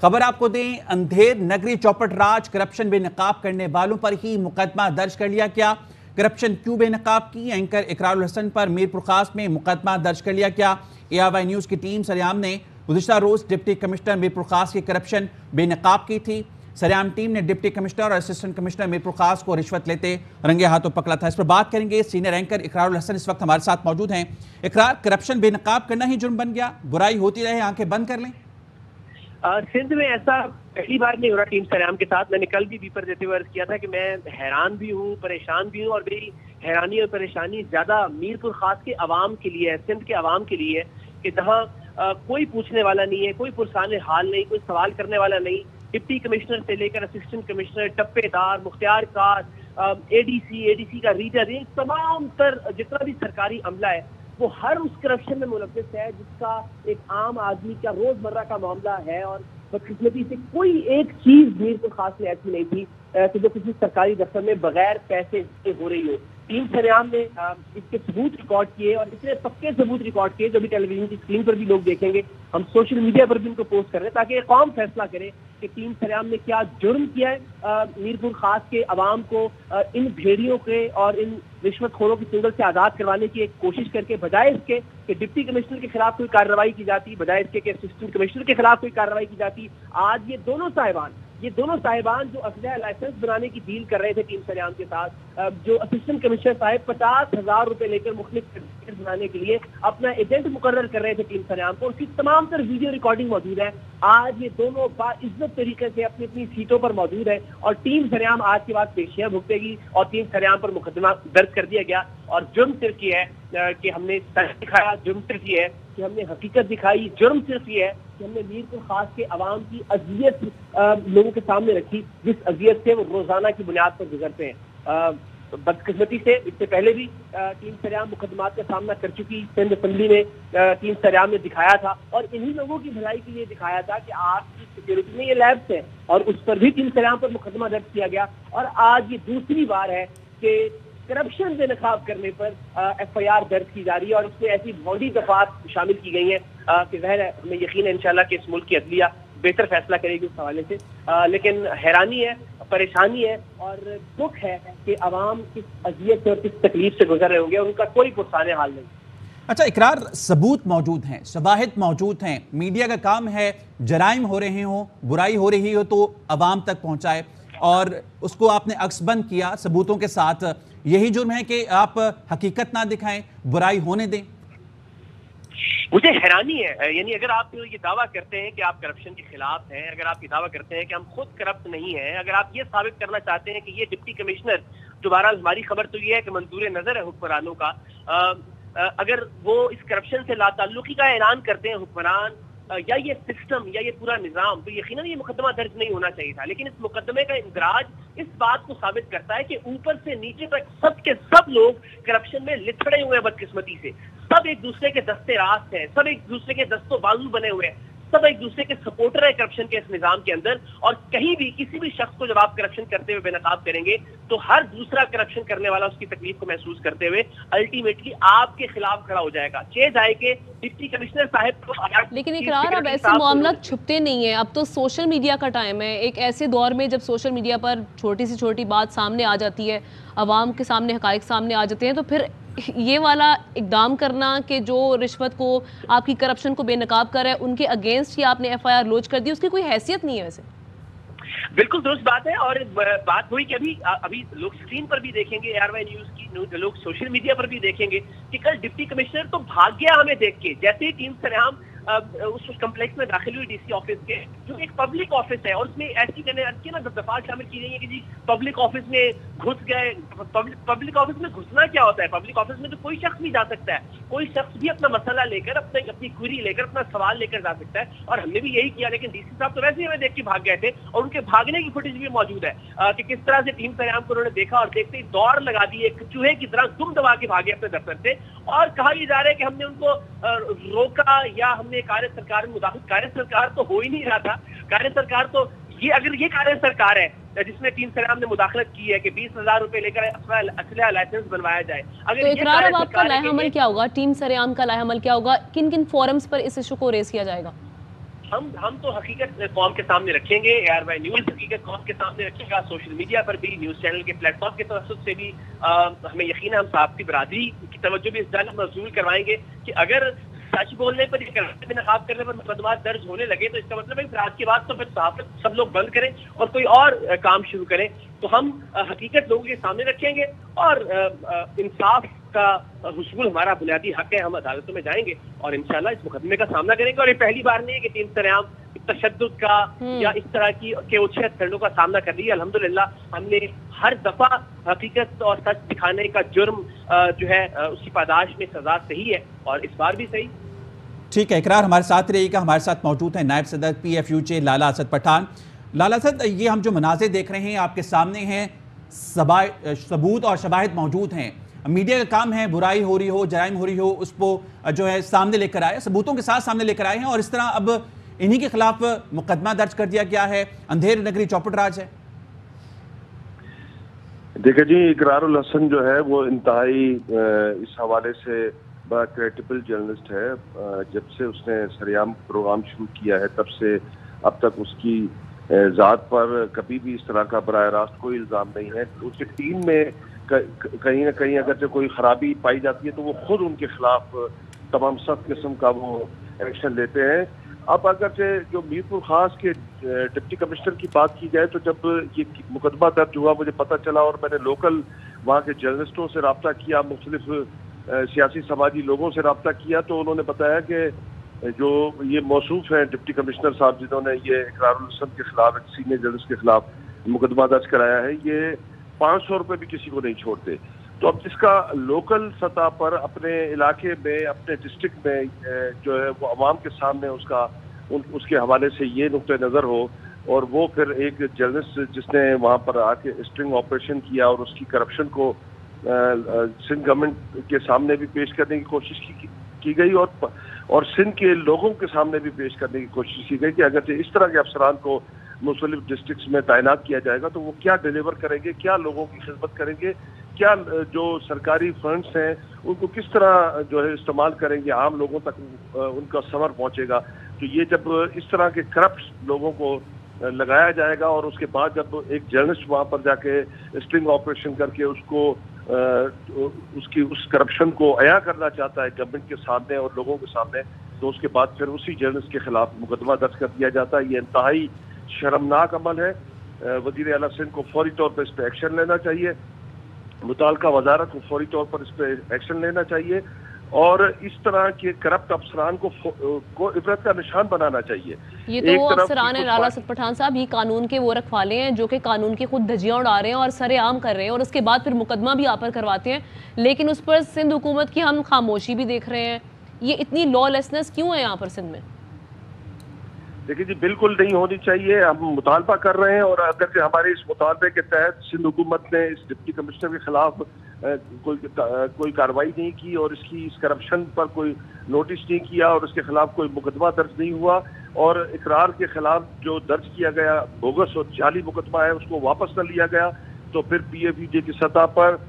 खबर आपको दें, अंधेर नगरी चौपट राज करप्शन बेनकाब करने वालों पर ही मुकदमा दर्ज कर लिया गया। करप्शन क्यों बेनकाब की? एंकर इकरारुल हसन पर मीरपुर खास में मुकदमा दर्ज कर लिया गया। ARY न्यूज की टीम सरेआम ने गुज़िश्ता रोज डिप्टी कमिश्नर मीरपुर खास की करप्शन बेनकाब की थी। सरेआम टीम ने डिप्टी कमिश्नर और असिस्टेंट कमिश्नर मीरपुर खास को रिश्वत लेते रंगे हाथों पकड़ा था। इस पर बात करेंगे। सीनियर एंकर इकरारुल हसन इस वक्त हमारे साथ मौजूद हैं। इकरार, करप्शन बेनकाब करना ही जुर्म बन गया? बुराई होती रहे, आंखें बंद कर लें? सिंध में ऐसा पहली बार नहीं हो रहा टीम सरेआम के साथ। मैंने कल भी बीपर देते हुए अर्ज किया था कि मैं हैरान भी हूँ, परेशान भी हूँ, और मेरी हैरानी और परेशानी ज्यादा मीरपुर खास के अवाम के लिए है, सिंध के अवाम के लिए है कि जहाँ कोई पूछने वाला नहीं है, कोई पुरसाने हाल नहीं, कोई सवाल करने वाला नहीं। डिप्टी कमिश्नर से लेकर assistant commissioner, टप्पेदार, Mukhtiar car, ADC का रीडर, ये तमाम तर जितना भी सरकारी अमला है वो हर उस करप्शन में मुलव्वस है जिसका एक आम आदमी का रोजमर्रा का मामला है। और बदकिस्मती से कोई एक चीज मीरपुर खास में ऐसी नहीं थी कि जो किसी सरकारी दफ्तर में बगैर पैसे से हो रही हो। टीम सरेआम ने इसके सबूत रिकॉर्ड किए और इतने पक्के सबूत रिकॉर्ड किए जो भी टेलीविजन की स्क्रीन पर भी लोग देखेंगे। हम सोशल मीडिया पर भी उनको पोस्ट कर रहे हैं ताकि कौम फैसला करे कि टीम सरेआम ने क्या जुर्म किया है मीरपुर खास के अवाम को इन भेड़ियों के और इन रिश्वतखोरों की चुंगल से आजाद करवाने की एक कोशिश करके, बजाय इसके कि डिप्टी कमिश्नर के खिलाफ कोई कार्रवाई की जाती, बजाय इसके कि असिस्टेंट कमिश्नर के खिलाफ कोई कार्रवाई की जाती। आज ये दोनों साहिबान जो असलहा लाइसेंस बनाने की डील कर रहे थे टीम सरेआम के साथ, जो असिस्टेंट कमिश्नर साहब 50,000 रुपए लेकर मुख्तलिफ सर्टिफिकेट बनाने के लिए अपना एजेंट मुकर्रर कर रहे थे टीम सरेआम को, उसकी तमाम तर वीडियो रिकॉर्डिंग मौजूद है। आज ये दोनों बाइज्जत तरीके से अपनी अपनी सीटों पर मौजूद है और टीम सरेआम आज के बाद पेशियां भुगतेगी और टीम सरेआम पर मुकदमा दर्ज कर दिया गया। और जुर्म सिर्फ ये है कि हमने सच दिखाया, जुर्म सिर्फ ये है कि हमने हकीकत दिखाई, जुर्म सिर्फ ये है कि हमने मीरपुर खास के अवाम की अजियत लोगों के सामने रखी, जिस अजियत से वो रोजाना की बुनियाद पर गुजरते हैं। बदकिस्मती से इससे पहले भी टीम सरेआम मुकदमात का सामना कर चुकी। सिंध असेंबली में टीम सरेआम ने दिखाया था और इन्हीं लोगों की भलाई के लिए दिखाया था कि आपकी सिक्योरिटी में ये लैब्स है, और उस पर भी टीम सरेआम पर मुकदमा दर्ज किया गया। और आज ये दूसरी बार है कि करप्शन से नकाब करने पर FIR दर्ज की जा रही है और इसमें ऐसी भौंडी दफात शामिल की गई है कि ज़ाहिर है हमें यकीन है इंशाल्लाह कि इस मुल्क की अदलिया बेहतर फैसला करेगी उस हवाले से। लेकिन हैरानी है, परेशानी है और दुख है कि अवाम किस अजियत से और किस तकलीफ से गुजर रहे होंगे, उनका कोई पुरसाने हाल नहीं। अच्छा इकरार, सबूत मौजूद हैं, शवाहिद मौजूद हैं, मीडिया का काम है जराइम हो रहे हो, बुराई हो रही हो तो अवाम तक पहुंचाए, और उसको आपने अक्सबंद किया सबूतों के साथ। यही जुर्म है कि आप हकीकत ना दिखाएं, बुराई होने दें? मुझे हैरानी है, यानी अगर आप ये दावा करते हैं कि आप करप्शन के खिलाफ हैं, अगर आप ये दावा करते हैं कि हम खुद करप्ट नहीं हैं, अगर आप ये साबित करना चाहते हैं कि ये डिप्टी कमिश्नर, जो बहरहाल हमारी खबर तो ये है कि मंजूर नजर है हुक्मरानों का, अगर वो इस करप्शन से लाताल्लुकी का ऐलान करते हैं हुक्मरान या ये सिस्टम या ये पूरा निजाम, तो यकीनन ये मुकदमा दर्ज नहीं होना चाहिए था। लेकिन इस मुकदमे का इंदराज इस बात को साबित करता है कि ऊपर से नीचे तक सब के सब लोग करप्शन में लिथड़े हुए हैं। बदकिस्मती से सब एक दूसरे के दस्ते रास्त हैं, सब एक दूसरे के दस्तों बाजू बने हुए हैं, सब एक दूसरे के सपोर्टर है करप्शन के इस निजाम के अंदर। और कहीं भी किसी भी शख्स को जब आप करप्शन करते हुए बेनकाब करेंगे तो हर दूसरा करप्शन करने वाला उसकी तकलीफ को महसूस करते हुए अल्टीमेटली आपके खिलाफ खड़ा हो जाएगा। चेज आए के डिप्टी कमिश्नर साहब को। लेकिन इकरार, अब ऐसे मामला छुपते नहीं है, अब तो सोशल मीडिया का टाइम है। एक ऐसे दौर में जब सोशल मीडिया पर छोटी से छोटी बात सामने आ जाती है, अवाम के सामने हकाइक सामने आ जाते हैं, तो फिर ये वाला इकदाम करना कि जो रिश्वत को, आपकी करप्शन को बेनकाब कर रहा है, उनके अगेंस्ट ही आपने FIR लॉन्च कर दी, उसकी कोई हैसियत नहीं है वैसे। बिल्कुल दुरुस्त बात है। और बात हुई कि अभी लोग स्क्रीन पर भी देखेंगे ARY न्यूज की, लोग सोशल मीडिया पर भी देखेंगे कि कल डिप्टी कमिश्नर तो भाग गया हमें देख के। जैसे ही टीम सरेआम उस कम्प्लेक्स में दाखिल हुई DC ऑफिस के, जो एक पब्लिक ऑफिस है, और उसमें ऐसी ना दफात शामिल की गई है कि जी पब्लिक ऑफिस में घुस गए। पब्लिक ऑफिस में घुसना क्या होता है? पब्लिक ऑफिस में तो कोई शख्स भी जा सकता है, कोई शख्स भी अपना मसला लेकर, अपनी क्वेरी लेकर, अपना सवाल लेकर जा सकता है, और हमने भी यही किया। लेकिन DC साहब तो वैसे ही हमें देख के भाग गए थे और उनके भागने की फुटेज भी मौजूद है कि किस तरह से टीम सरेआम को उन्होंने देखा और देखते ही दौड़ लगा दी, एक चूहे की तरह दुम दबा के भागे अपने दफ्तर से। और कहा यह जा रहा है कि हमने उनको रोका या हमने कार्य सरकार में मुदाखलत। कार्य सरकार तो हो ही नहीं रहा था। कार्य सरकार तो अगर ये कार्य सरकार है जिसमें टीम सरेआम ने मुदाखलत की है कि 20,000 रुपए लेकर असलहा लाइसेंस बनवाया जाए, अगर तो इकरार, अब आपका लाहेअमल क्या होगा? टीम सरेआम का लाहेअमल क्या होगा? किन किन फोरम्स पर इस इशू को रेस किया जाएगा? हम तो हकीकत कौम के सामने रखेंगे, ARY न्यूज़ हकीकत कौम के सामने रखेगा, सोशल मीडिया पर भी, न्यूज़ चैनल के प्लेटफॉर्म के तवज्जुह से भी हमें यकीन है हम सहाफ़ती बरादरी की तवज्जो भी इस जानब मबज़ूल करवाएंगे कि अगर सच बोलने पर या नकाब करने पर मुकदमा दर्ज होने लगे तो इसका मतलब है फिर आज के बाद तो फिर सहाफ़त सब लोग बंद करें और कोई और काम शुरू करें। तो हम हकीकत लोगों के सामने रखेंगे और इंसाफ का हुसूल हमारा बुनियादी हक है। हम अदालतों में जाएंगे और इंशाल्लाह इस मुकदमे का सामना करेंगे। और ये पहली बार नहीं है कि टीम सरेआम तशद्दुद का या इस तरह के उच्छेद हत्याकांडों का सामना कर रही है। अल्हम्दुलिल्लाह हमने हर दफा हकीकत और सच दिखाने का जुर्म जो है उसकी पादाश में सजा सही है और इस बार भी सही। ठीक है, इकरार हमारे साथ रहिएगा। हमारे साथ मौजूद है नायब सदर PFUJ लाला असद पठान। लाला असद, ये हम जो मनाज़िर देख रहे हैं आपके सामने हैं, सबूत और शवाहिद मौजूद हैं। मीडिया का काम है बुराई हो रही हो, जराइम हो रही हो, उसको जो है सामने लेकर आए, सबूतों के साथ सामने लेकर आए हैं और इस तरह अब इन्हीं के खिलाफ मुकदमा दर्ज कर दिया गया है। अंधेर नगरी चौपट राज है। देखिए जी, इकरारुल हसन जो है वो इंतहाई इस हवाले से बड़ा क्रेडिबल जर्नलिस्ट है। जब से उसने सरेआम प्रोग्राम शुरू किया है तब से अब तक उसकी ज़ात पर कभी भी इस तरह का बराह रास्त कोई इल्ज़ाम नहीं है। उसकी टीम में कहीं ना कहीं अगर जो कोई खराबी पाई जाती है तो वो खुद उनके खिलाफ तमाम सख्त किस्म का वो एक्शन लेते हैं। अब अगर जो मीरपुर खास के डिप्टी कमिश्नर की बात की जाए तो जब ये मुकदमा दर्ज हुआ मुझे पता चला और मैंने लोकल वहाँ के जर्नलिस्टों से रब्ता किया, मुख्तलिफ सियासी समाजी लोगों से रब्ता किया तो उन्होंने बताया कि जो ये मौसूफ हैं डिप्टी कमिश्नर साहब जिन्होंने ये इकरारुल हसन के खिलाफ, सीनियर जर्नलिस्ट के खिलाफ मुकदमा दर्ज कराया है, ये 500 रुपये भी किसी को नहीं छोड़ते। तो अब जिसका लोकल सतह पर अपने इलाके में, अपने डिस्ट्रिक्ट में जो है वो अवाम के सामने उसके हवाले से ये नुक्ते नज़र हो और वो फिर एक जर्नलिस्ट जिसने वहाँ पर आके स्ट्रिंग ऑपरेशन किया और उसकी करप्शन को सिंध गवर्नमेंट के सामने भी पेश करने की कोशिश की गई और सिंध के लोगों के सामने भी पेश करने की कोशिश की गई कि अगर इस तरह के अफसरान को मुख्तलिफ डिस्ट्रिक्ट्स में तैनात किया जाएगा तो वो क्या डिलीवर करेंगे, क्या लोगों की खिदमत करेंगे, क्या जो सरकारी फंड्स हैं उनको किस तरह जो है इस्तेमाल करेंगे, आम लोगों तक उनका समर पहुंचेगा। तो ये जब इस तरह के करप्ट लोगों को लगाया जाएगा और उसके बाद जब एक जर्नलिस्ट वहाँ पर जाके स्ट्रिंग ऑपरेशन करके उसकी उस करप्शन को अया करना चाहता है गवर्नमेंट के सामने और लोगों के सामने, तो उसके बाद फिर उसी जर्नलिस्ट के खिलाफ मुकदमा दर्ज कर दिया जाता है। ये इंतहाई शर्मनाक अमल है। वज़ीर आला सिंध को फौरी तौर पर इस पर एक्शन लेना चाहिए, मुताल्लिका वजारत को फौरी तौर पर इस पर एक्शन लेना चाहिए और इस तरह के करप्ट अफसरान को इबरत का निशान बनाना चाहिए। ये तो वो अफसरान है लाला असद पठान साहब, ये कानून के वो रखवाले हैं जो कि कानून की खुद धज्जियां उड़ा रहे हैं और सरेआम कर रहे हैं और उसके बाद फिर मुकदमा भी आप पर करवाते हैं, लेकिन उस पर सिंध हुकूमत की हम खामोशी भी देख रहे हैं। ये इतनी लॉलेसनेस क्यों है यहाँ पर सिंध में? देखिए जी, बिल्कुल नहीं होनी चाहिए। हम मुतालबा कर रहे हैं और अगर हमारे इस मुतालबे के तहत सिंध हुकूमत ने इस डिप्टी कमिश्नर के खिलाफ कोई कार्रवाई नहीं की और इस करप्शन पर कोई नोटिस नहीं किया और उसके खिलाफ कोई मुकदमा दर्ज नहीं हुआ और इकरार के खिलाफ जो दर्ज किया गया बोगस और जाली मुकदमा है उसको वापस न लिया गया, तो फिर PFUJ की सतह पर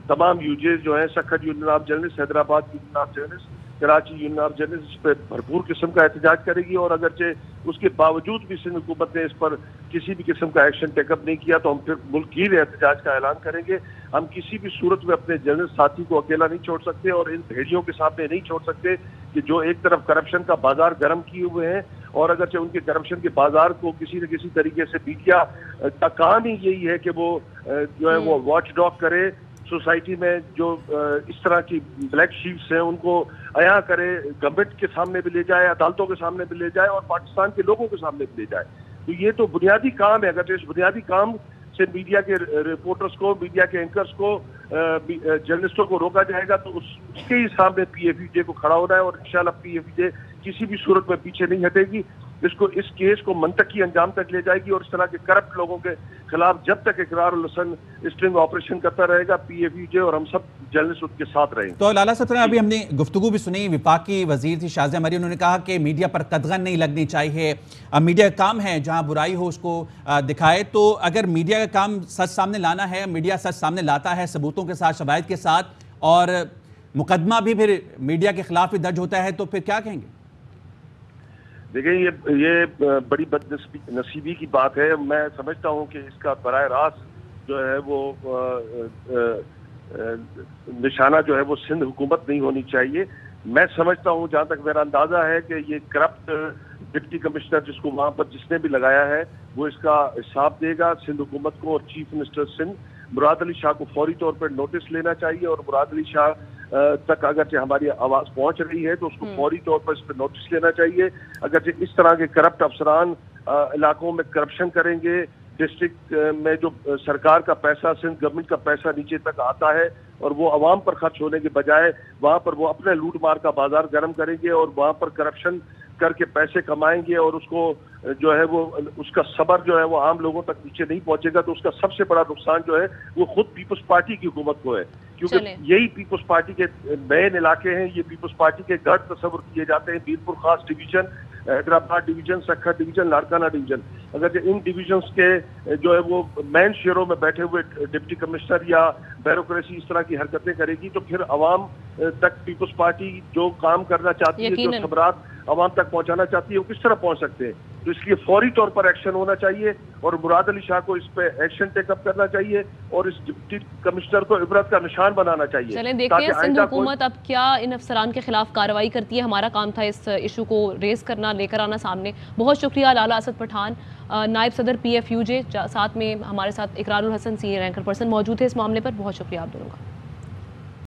तमाम यूजे जो है, सखत union of journalist, Hyderabad union of journalist, Karachi union of journalist इस पर भरपूर किस्म का एहतजाज करेगी और अगरचे उसके बावजूद भी सिंध हुकूमत ने इस पर किसी भी किस्म का एक्शन टेकअप नहीं किया तो हम फिर मुल्कगीर एहतजाज का ऐलान करेंगे। हम किसी भी सूरत में अपने जर्नलिस्ट साथी को अकेला नहीं छोड़ सकते और इन भेड़ियों के सामने नहीं छोड़ सकते कि जो एक तरफ करप्शन का बाजार गर्म किए हुए हैं और अगरचे उनके करप्शन के बाजार को किसी न किसी तरीके से मीडिया का काम ही यही है कि वो जो है वो वॉच डॉग करे, सोसाइटी में जो इस तरह की ब्लैक शीप्स हैं उनको अया करे, गवर्नमेंट के सामने भी ले जाए, अदालतों के सामने भी ले जाए और पाकिस्तान के लोगों के सामने भी ले जाए। तो ये तो बुनियादी काम है। अगर इस बुनियादी काम से मीडिया के रिपोर्टर्स को, मीडिया के एंकर्स को, जर्नलिस्टों को रोका जाएगा तो उसके ही सामने PFUJ को खड़ा होना है और इंशाल्लाह PFUJ किसी भी सूरत में पीछे नहीं हटेगी। इस केस को मंतकी अंजाम तक ले जाएगी और इस तरह के करप्ट लोगों के खिलाफ जब तक इकरारुल हसन स्ट्रिंग ऑपरेशन करता रहेगा PFUJ और हम सब जर्नलिस्ट उसके साथ रहेंगे। तो लाला सत्र, अभी हमने गुफ्तगू भी सुनी, विफाकी वजीर थी शाज़िया मरियम, उन्होंने कहा कि मीडिया पर कदगन नहीं लगनी चाहिए, मीडिया का काम है जहां बुराई हो उसको दिखाए। तो अगर मीडिया का काम सच सामने लाना है, मीडिया सच सामने लाता है सबूतों के साथ, शवाहिद के साथ और मुकदमा भी फिर मीडिया के खिलाफ भी दर्ज होता है, तो फिर क्या कहेंगे? देखिए ये बड़ी बदनसीबी की बात है। मैं समझता हूँ कि इसका बराह रास्त जो है वो निशाना जो है वो सिंध हुकूमत नहीं होनी चाहिए। मैं समझता हूँ, जहाँ तक मेरा अंदाजा है, कि ये करप्ट डिप्टी कमिश्नर जिसको वहाँ पर जिसने भी लगाया है वो इसका हिसाब देगा सिंध हुकूमत को। और चीफ मिनिस्टर सिंध मुराद अली शाह को फौरी तौर पर नोटिस लेना चाहिए, और मुराद अली शाह तक अगर हमारी आवाज पहुंच रही है तो उसको फौरी तौर पर इस पर नोटिस लेना चाहिए। अगर इस तरह के करप्ट अफसरान इलाकों में करप्शन करेंगे, डिस्ट्रिक्ट में जो सरकार का पैसा, सिंध गवर्नमेंट का पैसा नीचे तक आता है और वो अवाम पर खर्च होने के बजाय वहां पर वो अपने लूट मार का बाजार गर्म करेंगे और वहां पर करप्शन करके पैसे कमाएंगे, और उसको जो है वो उसका सबर जो है वो आम लोगों तक नीचे नहीं पहुंचेगा, तो उसका सबसे बड़ा नुकसान जो है वो खुद पीपुल्स पार्टी की हुकूमत को है। क्योंकि यही पीपुल्स पार्टी के मेन इलाके हैं, ये पीपुल्स पार्टी के गढ़ तस्वर किए जाते हैं। मीरपुर खास division, Hyderabad division, Sukkur division, Larkana division. अगर इन डिवीजन्स के जो है वो मेन शहरों में बैठे हुए डिप्टी कमिश्नर या ब्यूरोक्रेसी इस तरह की हरकतें करेगी तो फिर अवाम तक पीपुल्स पार्टी जो काम करना चाहती है, जो खबरात अवाम तक पहुंचाना चाहती है, वो किस तरह पहुंच सकते हैं। तो इसलिए फौरी तौर पर एक्शन होना चाहिए और मुराद अली शाह को इस पे एक्शन टेकअप करना चाहिए और इस डिप्टी कमिश्नर को इबरत का निशान बनाना चाहिए। चलें देखते हैं सिंध हुकूमत अब क्या इन अफसरान के खिलाफ कार्रवाई करती है। हमारा काम था इस इशू को रेज करना, लेकर आना सामने। बहुत शुक्रिया लाला असद पठान, नायब सदर PFUJ, साथ में हमारे साथ Ikrarul Hasan senior anchor person मौजूद है इस मामले पर। बहुत शुक्रिया आप दोनों का।